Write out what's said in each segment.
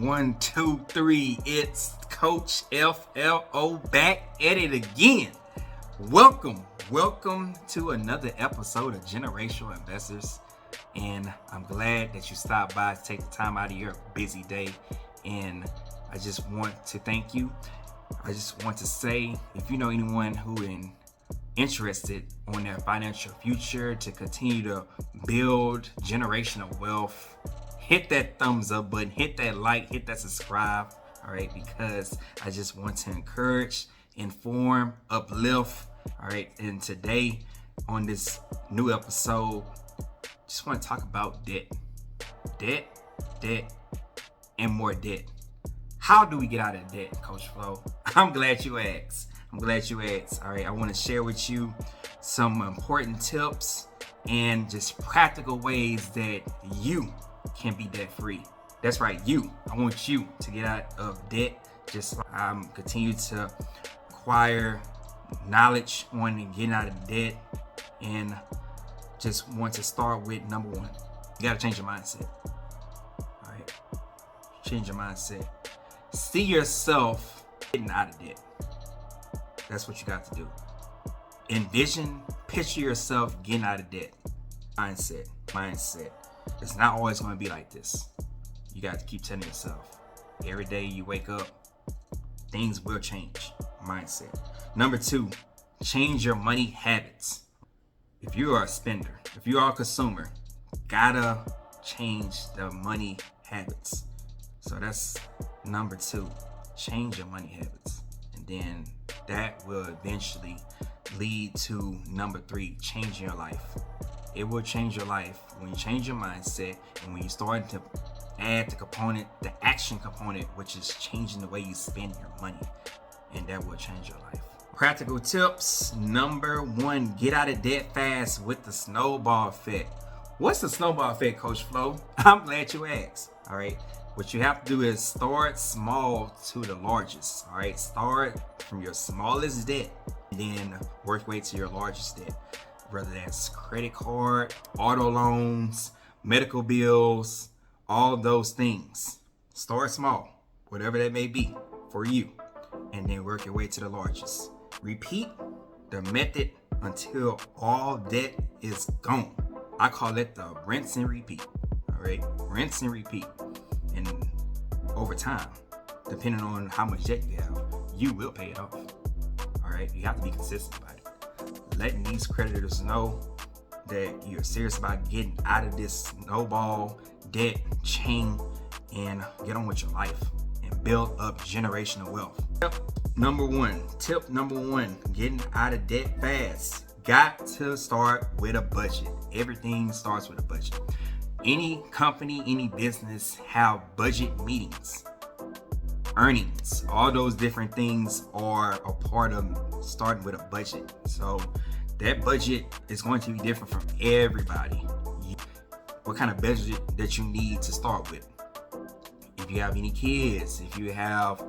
One, two, three. It's Coach FLO back at it again. Welcome to another episode of Generational Investors. And I'm glad that you stopped by to take the time out of your busy day. And I just want to thank you. I just want to say, if you know anyone who is interested on their financial future to continue to build generational wealth, hit that thumbs up button, hit that like, hit that subscribe, all right, because I just want to encourage, inform, uplift, all right. And today on this new episode, just want to talk about debt, and more debt. How do we get out of debt, Coach Flo? I'm glad you asked. All right, I want to share with you some important tips and just practical ways that you can be debt free. That's right, you. I want you to get out of debt. Just continue to acquire knowledge on getting out of debt, and just want to start with number one. You got to change your mindset. All right, change your mindset. See yourself getting out of debt. That's what you got to do. Envision, picture yourself getting out of debt. Mindset. It's not always going to be like this. You got to keep telling yourself, every day you wake up, things will change. Mindset. Number two, change your money habits. If you are a spender, if you are a consumer, gotta change the money habits. So that's number two, change your money habits. And then that will eventually lead to number three, changing your life. It will change your life when you change your mindset and when you start to add the action component, which is changing the way you spend your money. And that will change your life. Practical tips. Number one, get out of debt fast with the snowball effect. What's the snowball effect, Coach Flo? I'm glad you asked. All right. What you have to do is start small to the largest. All right. Start from your smallest debt and then work your way to your largest debt. Whether that's credit card, auto loans, medical bills, all those things. Start small, whatever that may be for you, and then work your way to the largest. Repeat the method until all debt is gone. I call it the rinse and repeat. All right, rinse and repeat. And over time, depending on how much debt you have, you will pay it off. All right, you have to be consistent about it. Letting these creditors know that you're serious about getting out of this snowball debt chain and get on with your life and build up generational wealth. Tip number one, getting out of debt fast. Got to start with a budget. Everything starts with a budget. Any company, any business have budget meetings. Earnings, all those different things are a part of starting with a budget. So that budget is going to be different from everybody. What kind of budget that you need to start with? If you have any kids, if you have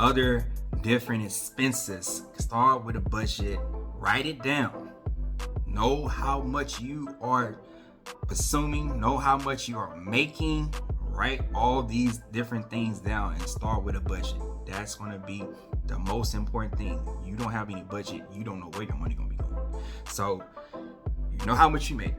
other different expenses, start with a budget. Write it down. Know how much you are assuming, know how much you are making. Write all these different things down and start with a budget. That's going to be the most important thing. You don't have any budget, you don't know where your money going to be going. So you know how much you make,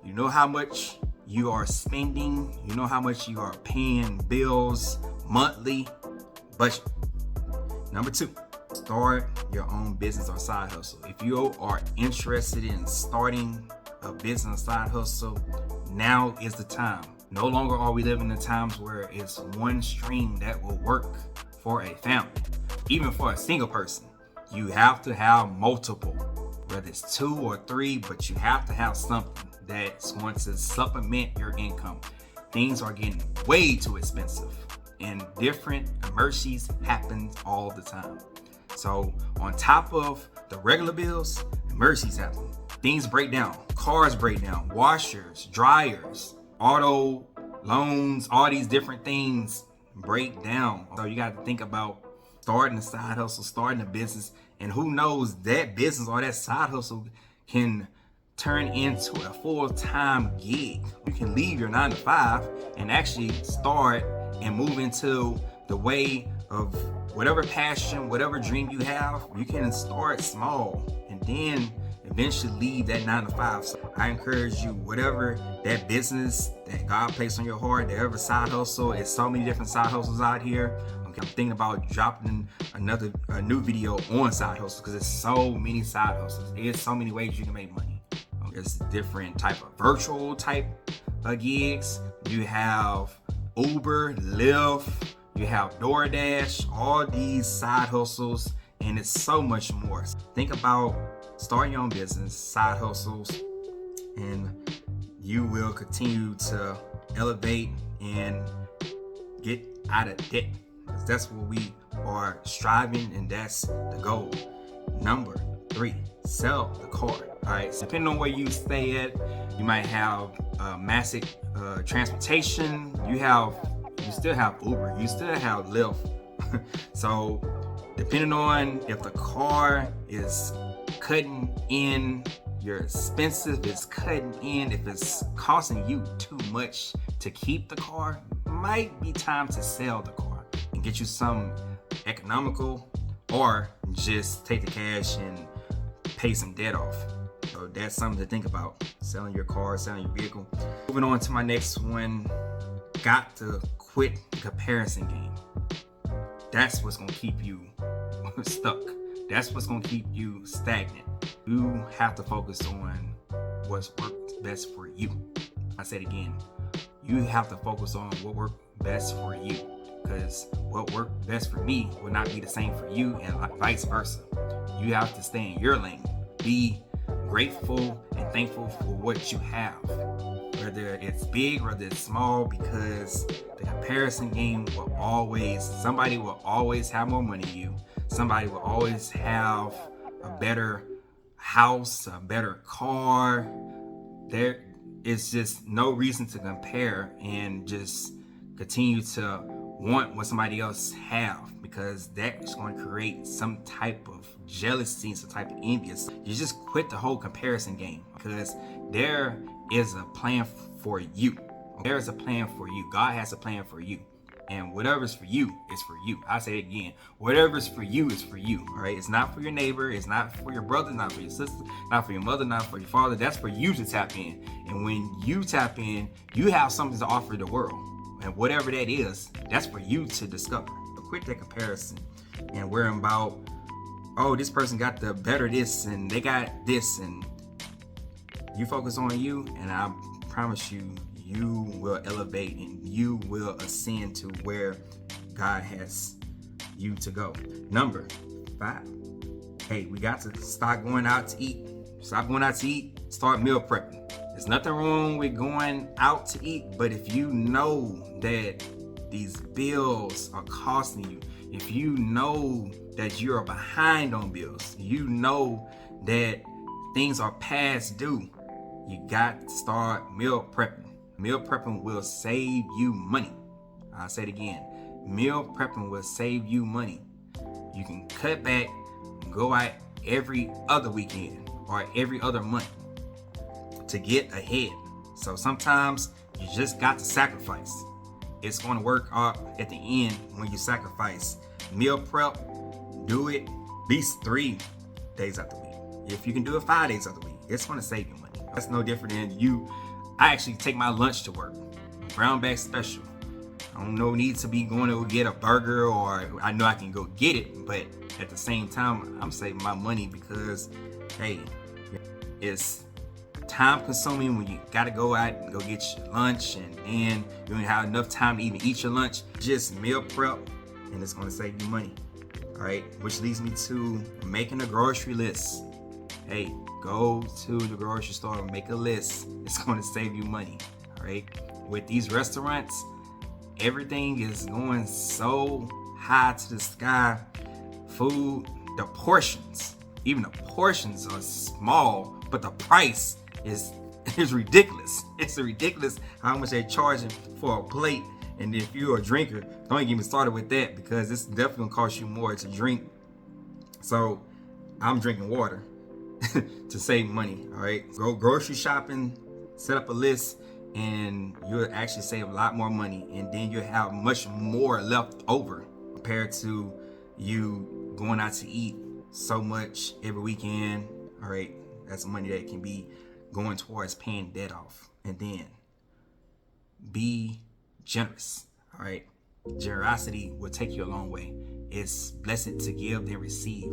you know how much you are spending, you know how much you are paying bills monthly. Budget. Number two, start your own business or side hustle. If you are interested in starting a business side hustle, now is the time. No longer are we living in times where it's one stream that will work for a family. Even for a single person, you have to have multiple, whether it's 2 or 3, but you have to have something that's going to supplement your income. Things are getting way too expensive and different emergencies happen all the time. So on top of the regular bills, emergencies happen. Things break down, cars break down, washers, dryers, auto loans, all these different things break down. So you got to think about starting a side hustle, starting a business, and who knows, that business or that side hustle can turn into a full-time gig. You can leave your 9 to 5 and actually start and move into the way of whatever passion, whatever dream you have. You can start small and then eventually leave that 9 to 5. So I encourage you, whatever that business that God placed on your heart, whatever side hustle, it's so many different side hustles out here. I'm thinking about dropping a new video on side hustles because there's so many side hustles. There's so many ways you can make money. There's different type of virtual type gigs. You have Uber, Lyft, you have DoorDash, all these side hustles, and it's so much more. Think about starting your own business, side hustles, and you will continue to elevate and get out of debt. That's what we are striving, and that's the goal. Number 3, sell the car. All right, so depending on where you stay at, you might have massive transportation. You still have Uber, you still have Lyft. So depending on if the car is cutting in your expenses, it's cutting in, if it's costing you too much to keep the car, might be time to sell the car and get you some economical, or just take the cash and pay some debt off. So that's something to think about, selling your car, selling your vehicle. Moving on to my next one, got to quit the comparison game. That's what's gonna keep you stuck. That's what's gonna keep you stagnant. You have to focus on what's worked best for you. I said again, you have to focus on what worked best for you, because what worked best for me will not be the same for you, and vice versa. You have to stay in your lane. Be grateful and thankful for what you have, whether it's big, whether it's small, because the comparison game will always, somebody will always have more money than you. Somebody will always have a better house, a better car. There is just no reason to compare and just continue to want what somebody else have, because that's going to create some type of jealousy, some type of envious. You just quit the whole comparison game, because there is a plan for you. There is a plan for you. God has a plan for you. And whatever's for you is for you. I say it again. Whatever's for you is for you. All right. It's not for your neighbor. It's not for your brother. Not for your sister. Not for your mother. Not for your father. That's for you to tap in. And when you tap in, you have something to offer the world. And whatever that is, that's for you to discover. So quit that comparison and worrying about, oh, this person got the better this and they got this, and you focus on you, and I promise you, you will elevate and you will ascend to where God has you to go. Number 5. Hey, we got to start going out to eat. Stop going out to eat. Start meal prepping. There's nothing wrong with going out to eat, but if you know that these bills are costing you, if you know that you're behind on bills, you know that things are past due, you got to start meal prepping. Meal prepping will save you money. I'll say it again. Meal prepping will save you money. You can cut back, go out every other weekend or every other month to get ahead. So sometimes you just got to sacrifice. It's going to work out at the end when you sacrifice. Meal prep, do it at least 3 days out the week. If you can do it 5 days out the week, it's going to save you money. That's no different than you. I actually take my lunch to work. Brown bag special. I don't know need to be going to get a burger, or I know I can go get it, but at the same time, I'm saving my money because, hey, it's time consuming when you gotta go out and go get your lunch, and then you don't have enough time to even eat your lunch. Just meal prep, and it's gonna save you money. All right, which leads me to making a grocery list. Hey, go to the grocery store and make a list. It's gonna save you money. All right, with these restaurants, everything is going so high to the sky. Food, the portions, even the portions are small, but the price is ridiculous. It's ridiculous how much they're charging for a plate. And if you're a drinker, don't even get me started with that, because it's definitely gonna cost you more to drink. So I'm drinking water to save money. All right, go grocery shopping, set up a list, and you'll actually save a lot more money, and then you'll have much more left over compared to you going out to eat so much every weekend. All right, that's money that can be going towards paying debt off. And then be generous. All right, generosity will take you a long way. It's blessed to give and receive.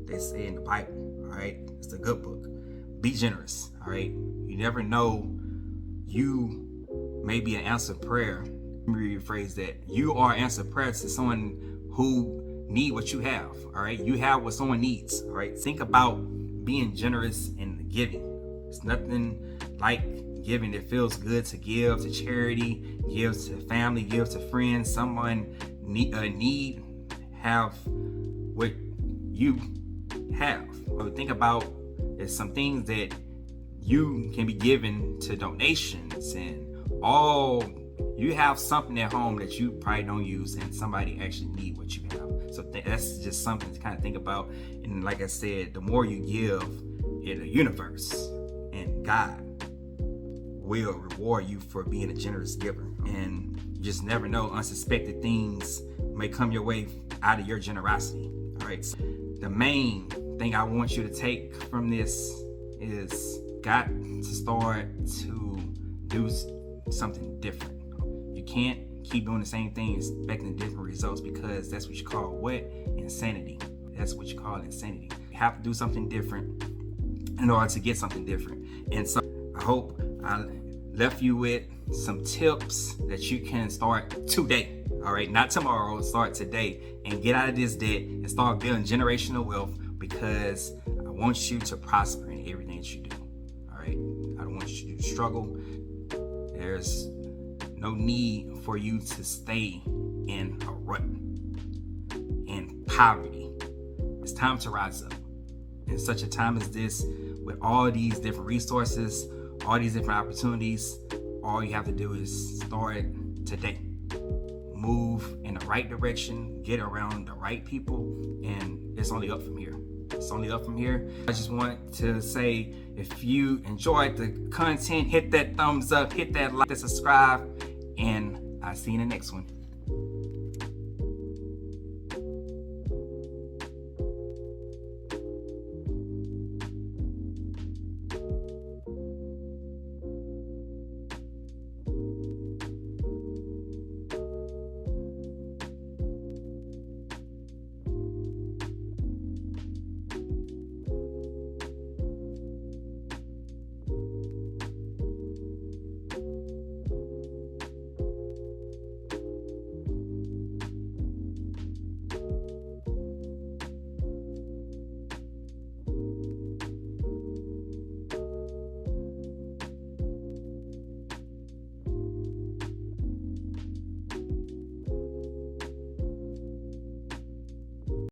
They say in the Bible. All right, it's a good book. Be generous. All right, you never know. You may be an answered prayer. Let me rephrase that. You are answered prayer to someone who need what you have. All right, you have what someone needs. All right, think about being generous and giving. It's nothing like giving. It feels good to give to charity, give to family, give to friends. Someone need have what you have. So think about there's some things that you can be given to donations, and all you have something at home that you probably don't use, and somebody actually need what you have. So that's just something to kind of think about. And like I said, the more you give in the universe, and God will reward you for being a generous giver. And you just never know, unsuspected things may come your way out of your generosity. All right, so the main thing I want you to take from this is got to start to do something different. You can't keep doing the same thing expecting different results, because that's what you call what? Insanity. That's what you call insanity. You have to do something different in order to get something different. And so I hope I left you with some tips that you can start today. All right, not tomorrow, start today, and get out of this debt and start building generational wealth, because I want you to prosper in everything that you do. All right, I don't want you to struggle. There's no need for you to stay in a rut, in poverty. It's time to rise up. In such a time as this, with all these different resources, all these different opportunities, all you have to do is start today. Move in the right direction, get around the right people, and it's only up from here. It's only up from here. I just want to say, if you enjoyed the content, hit that thumbs up, hit that like, subscribe, and I'll see you in the next one.